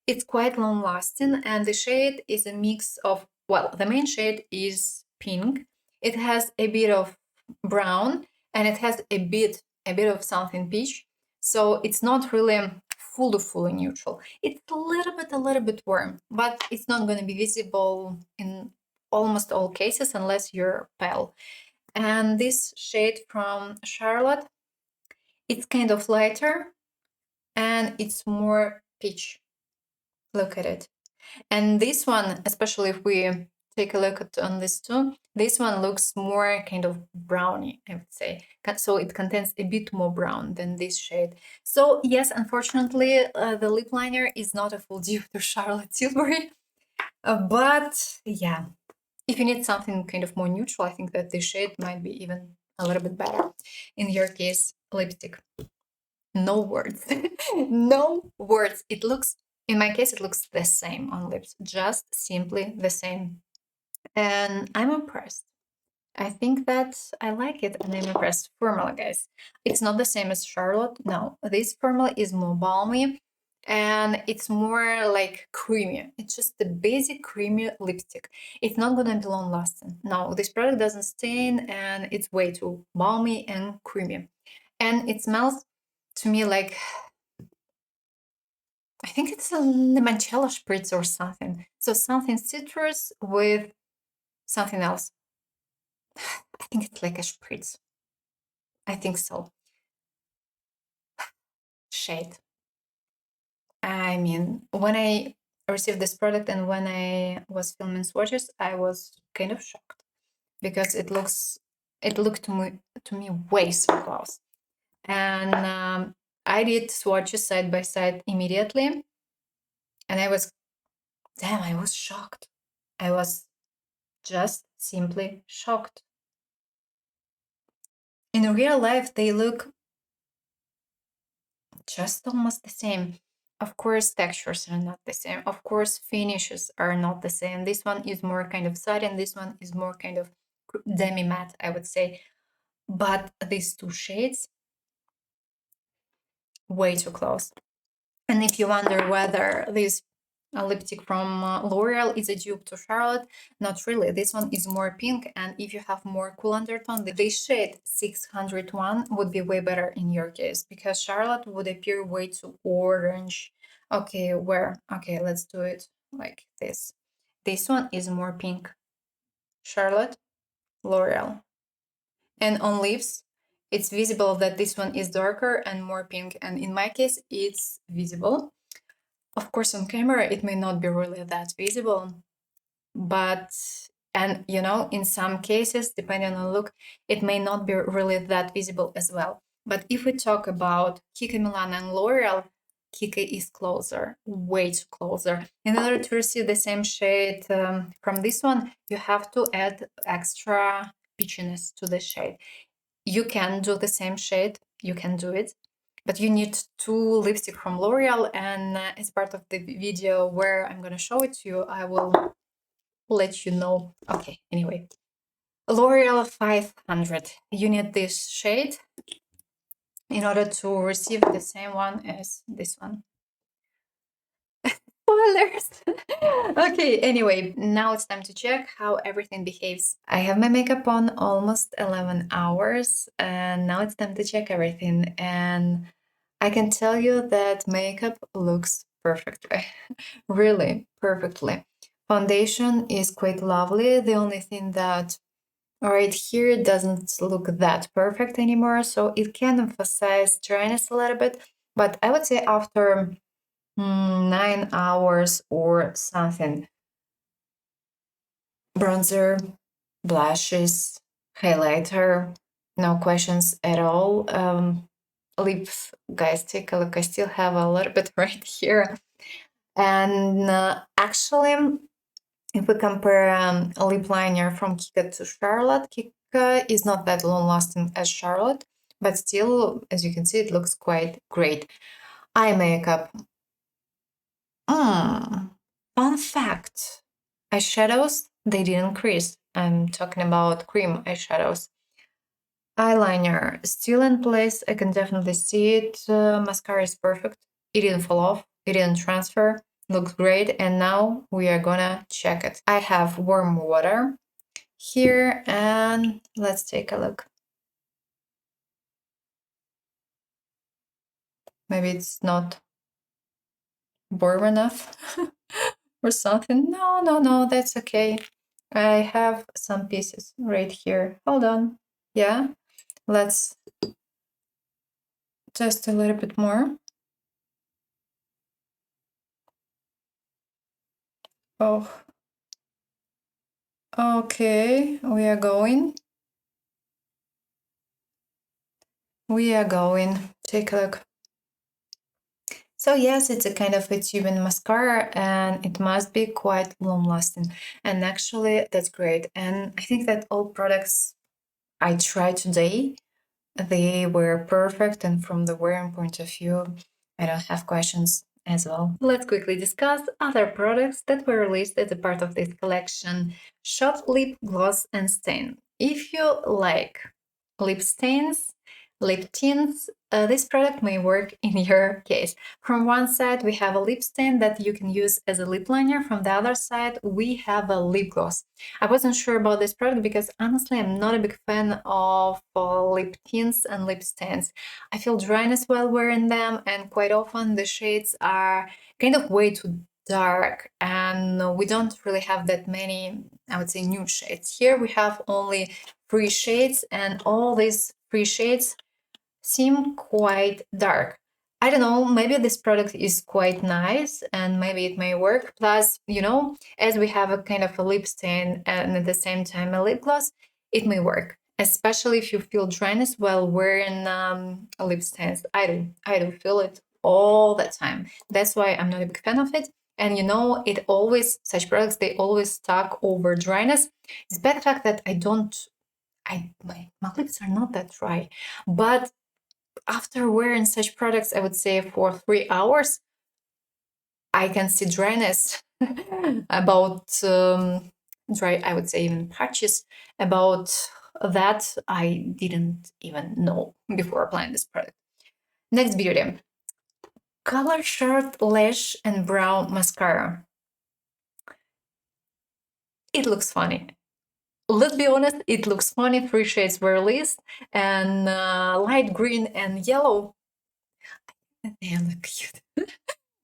It's quite long lasting, and the shade is a mix of, well, the main shade is pink. It has a bit of brown, and it has a bit of something peach. So it's not really fully neutral. It's a little bit warm, but it's not going to be visible in almost all cases unless you're pale. And this shade from Charlotte, it's kind of lighter and it's more peach. Look at it. And this one, especially if we take a look at on this two, this one looks more kind of browny, I would say. So it contains a bit more brown than this shade. So yes, unfortunately, the lip liner is not a full dupe to Charlotte Tilbury. But yeah, if you need something kind of more neutral, I think that this shade might be even a little bit better. In your case, lipstick. No words. No words. It looks, in my case, it looks the same on lips, just simply the same. And I'm impressed. I think that I like it and I'm impressed. Formula, guys. It's not the same as Charlotte. No, this formula is more balmy and it's more like creamy. It's just the basic creamy lipstick. It's not gonna be long lasting. No, this product doesn't stain and it's way too balmy and creamy. And it smells to me like, I think it's a limoncello spritz or something. So something citrus with something else. I think it's like a spritz. I think so. Shade. I mean, when I received this product and when I was filming swatches, I was kind of shocked because it looked to me way so close. And I did swatches side by side immediately, and I was shocked. I was just simply shocked. In real life, they look just almost the same. Of course, textures are not the same. Of course, finishes are not the same. This one is more kind of satin. This one is more kind of demi-matte, I would say. But these two shades, way too close. And if you wonder whether this lipstick from L'Oreal is a dupe to Charlotte, not really. This one is more pink, and if you have more cool undertone, this shade 601 would be way better in your case, because Charlotte would appear way too orange. Okay, okay, let's do it like this. This one is more pink. Charlotte, L'Oreal. And on lips, it's visible that this one is darker and more pink, and in my case, it's visible. Of course, on camera, it may not be really that visible, but, and you know, in some cases, depending on the look, it may not be really that visible as well. But if we talk about Kiko Milano and L'Oreal, Kiko is closer, way too closer. In order to receive the same shade from this one, you have to add extra peachiness to the shade. You can do the same shade, you can do it, but you need two lipstick from L'Oreal, and as part of the video where I'm gonna show it to you, I will let you know. Okay, anyway, L'Oreal 500. You need this shade in order to receive the same one as this one. Spoilers! Okay, anyway, now it's time to check how everything behaves. I have my makeup on almost 11 hours, and now it's time to check everything. And I can tell you that makeup looks perfectly, really perfectly. Foundation is quite lovely. The only thing that right here doesn't look that perfect anymore, so it can emphasize dryness a little bit. But I would say after 9 hours or something, bronzer, blushes, highlighter, no questions at all. Lips, guys, take a look. I still have a little bit right here. And actually, if we compare a lip liner from Kiko to Charlotte, Kiko is not that long lasting as Charlotte, but still, as you can see, it looks quite great. Eye makeup. Fun fact. Eyeshadows, they didn't crease. I'm talking about cream eyeshadows. Eyeliner, still in place. I can definitely see it. Mascara is perfect. It didn't fall off. It didn't transfer. Looks great. And now we are gonna check it. I have warm water here and let's take a look. Maybe it's not warm enough or something. No, that's okay. I have some pieces right here. Hold on. Yeah, let's test a little bit more. Oh, okay, we are going. Take a look. So yes, it's a kind of a tubing mascara and it must be quite long lasting. And actually that's great. And I think that all products I tried today, they were perfect. And from the wearing point of view, I don't have questions as well. Let's quickly discuss other products that were released as a part of this collection. Shot Lip Gloss and Stain. If you like lip stains, lip tints, this product may work in your case. From one side, we have a lip stain that you can use as a lip liner. From the other side, we have a lip gloss. I wasn't sure about this product because honestly, I'm not a big fan of lip tints and lip stains. I feel dryness while wearing them, and quite often the shades are kind of way too dark, and we don't really have that many, I would say, nude shades. Here we have only 3 shades, and all these 3 shades seem quite dark. I don't know, maybe this product is quite nice and maybe it may work. Plus, you know, as we have a kind of a lip stain and at the same time a lip gloss, it may work, especially if you feel dryness while wearing a lip stains. I do feel it all the time. That's why I'm not a big fan of it. And you know, it always, such products, they always talk over dryness. Despite the fact that my lips are not that dry, but after wearing such products, I would say for 3 hours, I can see dryness about dry, I would say even patches. About that, I didn't even know before applying this product. Next beauty. Color Short Lash and Brow Mascara. It looks funny. Let's be honest, it looks funny. 3 shades were released, and light green and yellow. They look cute.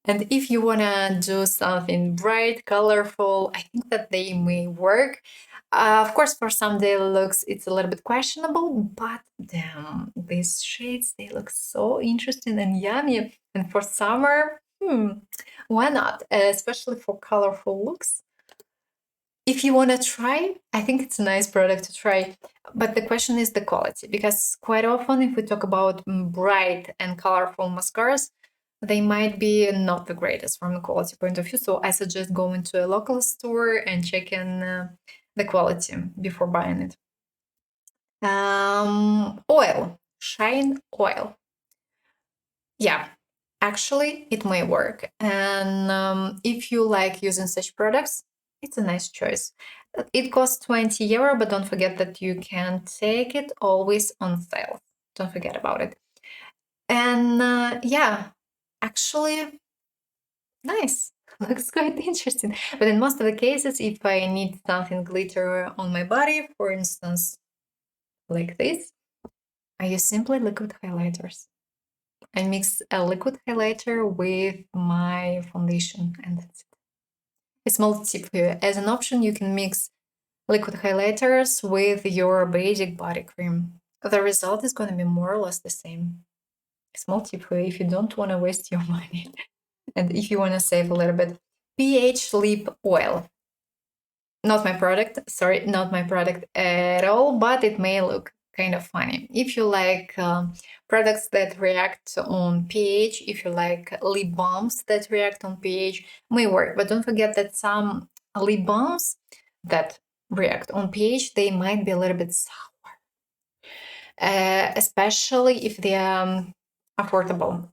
And if you want to do something bright, colorful, I think that they may work. Of course, for some daily looks, it's a little bit questionable, but damn, these shades, they look so interesting and yummy. And for summer, why not? Especially for colorful looks. If you want to try, I think it's a nice product to try. But the question is the quality, because quite often, if we talk about bright and colorful mascaras, they might be not the greatest from a quality point of view. So I suggest going to a local store and checking the quality before buying it. Oil, Shine Oil. Yeah, actually, it may work. And if you like using such products, it's a nice choice. It costs 20 euro, but don't forget that you can take it always on sale. Don't forget about it. And yeah, actually, nice. Looks quite interesting. But in most of the cases, if I need something glitter on my body, for instance, like this, I use simply liquid highlighters. I mix a liquid highlighter with my foundation, and that's it. A small tip here. As an option, you can mix liquid highlighters with your basic body cream. The result is going to be more or less the same. A small tip here if you don't want to waste your money and if you want to save a little bit. pH Lip Oil. Not my product, sorry, not my product at all, but it may look kind of funny. If you like products that react on pH, if you like lip balms that react on pH, may work. But don't forget that some lip balms that react on pH, they might be a little bit sour, especially if they are affordable.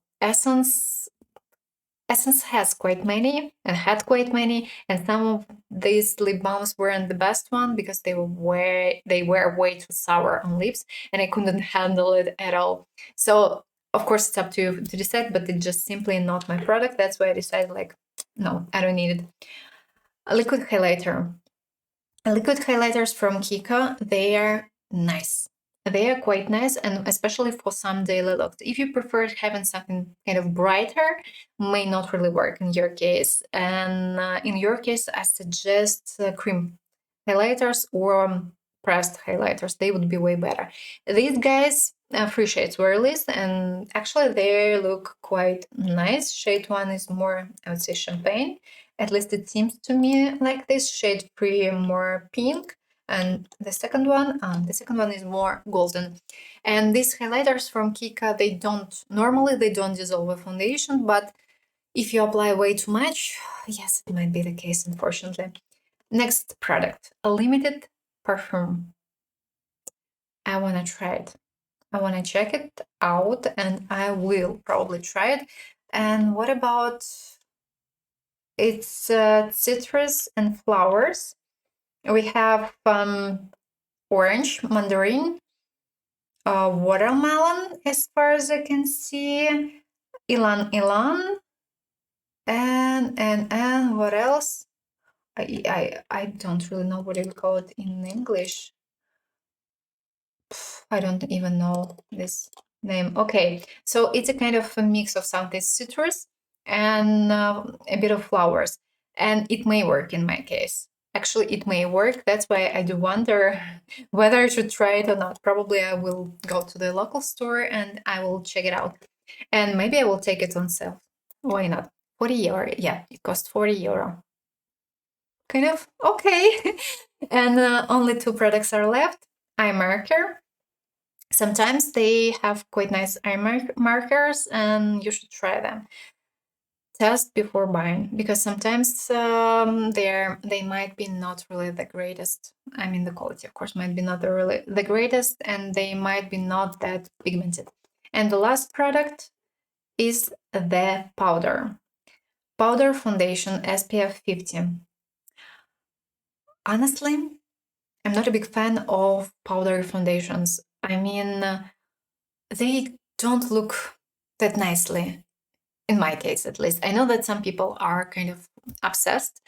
Essence has quite many and had quite many, and some of these lip balms weren't the best one because they were way too sour on lips, and I couldn't handle it at all. So of course it's up to you to decide, but it's just simply not my product. That's why I decided like No, I don't need it. A liquid highlighter. Liquid highlighters from Kiko, they are nice. They are quite nice, and especially for some daily looks. If you prefer having something kind of brighter, may not really work in your case. And in your case, I suggest cream highlighters or pressed highlighters. They would be way better. These guys, 3 shades were released, and actually they look quite nice. Shade 1 is more, I would say, champagne. At least it seems to me like this. Shade 3 more pink, and the second one is more golden. And these highlighters from Kika, they don't dissolve a foundation, but if you apply way too much, yes, it might be the case, unfortunately. Next product, a limited perfume. I want to try it. I want to check it out, and I will probably try it. And what about, it's citrus and flowers. We have orange, mandarin, watermelon, as far as I can see, ilan, and what else? I don't really know what you call it in English. I don't even know this name. Okay, so it's a kind of a mix of something citrus and a bit of flowers, and it may work in my case. Actually, it may work. That's why I do wonder whether I should try it or not. Probably I will go to the local store and I will check it out. And maybe I will take it on sale. Why not? 40 euro. Yeah, it cost 40 euro. Kind of okay. And only 2 products are left. Eye marker. Sometimes they have quite nice eye markers, and you should try them. Test before buying, because sometimes they might be not really the greatest. I mean, the quality, of course, might be not really the greatest, and they might be not that pigmented. And the last product is the powder foundation SPF 50. Honestly, I'm not a big fan of powder foundations. I mean, they don't look that nicely, in my case at least. I know that some people are kind of obsessed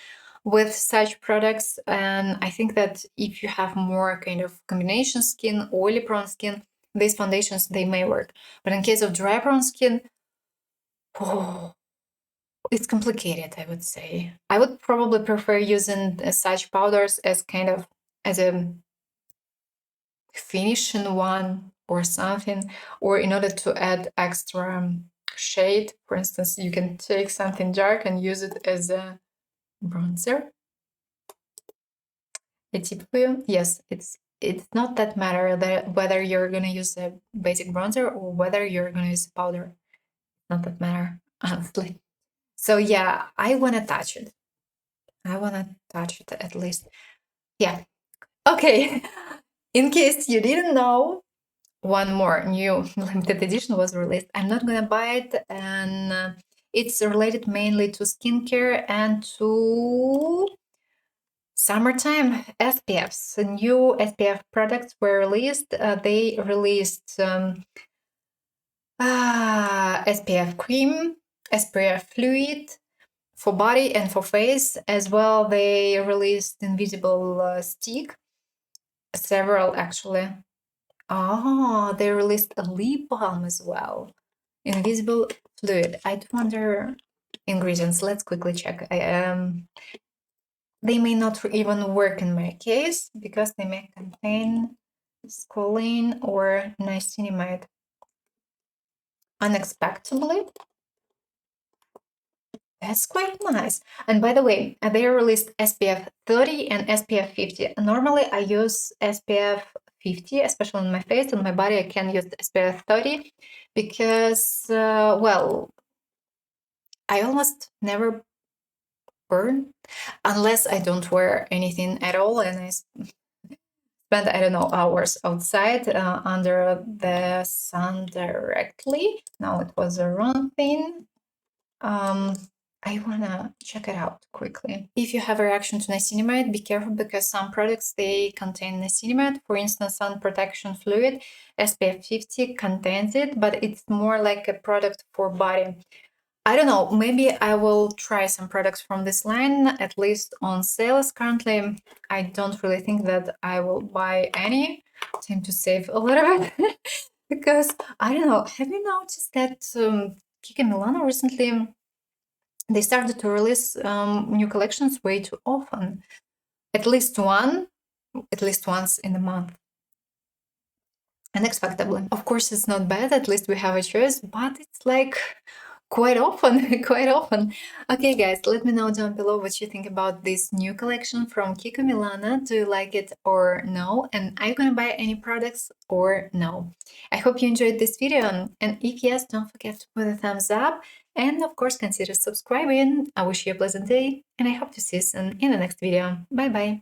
with such products, and I think that if you have more kind of combination skin, oily prone skin, these foundations, they may work. But in case of dry prone skin, it's complicated, I would say. I would probably prefer using such powders as kind of as a finishing one or something, or in order to add extra shade. For instance, you can take something dark and use it as a bronzer. A tip for you? Yes, it's not that matter that whether you're gonna use a basic bronzer or whether you're gonna use a powder. Not that matter, honestly. So yeah, I wanna touch it. At least. Yeah. Okay. In case you didn't know, one more new limited edition was released. I'm not gonna buy it, and it's related mainly to skincare and to summertime SPFs. The new SPF products were released. They released SPF cream, SPF fluid for body and for face as well. They released invisible stick, several actually. Oh, they released a lip balm as well. Invisible fluid. I wonder ingredients. Let's quickly check. They may not even work in my case because they may contain squalene or niacinamide. Unexpectedly, that's quite nice. And by the way, they released SPF 30 and SPF 50. Normally, I use SPF 50, especially on my face and my body. I can use SPF 30 because, well, I almost never burn unless I don't wear anything at all and I spend, I don't know, hours outside under the sun directly. No, it was the wrong thing. I wanna check it out quickly. If you have a reaction to niacinamide, be careful because some products, they contain niacinamide. For instance, sun protection fluid SPF 50 contains it, but it's more like a product for body. I don't know, maybe I will try some products from this line, at least on sales. Currently, I don't really think that I will buy any. Time to save a little bit. Because, I don't know, have you noticed that Kiko Milano recently, they started to release new collections way too often. At least once in a month. Unexpectedly. Of course, it's not bad, at least we have a choice, but it's like quite often, quite often. Okay, guys, let me know down below what you think about this new collection from Kiko Milano. Do you like it or no? And are you gonna buy any products or no? I hope you enjoyed this video, and if yes, don't forget to put a thumbs up, and of course, consider subscribing. I wish you a pleasant day, and I hope to see you soon in the next video. Bye bye!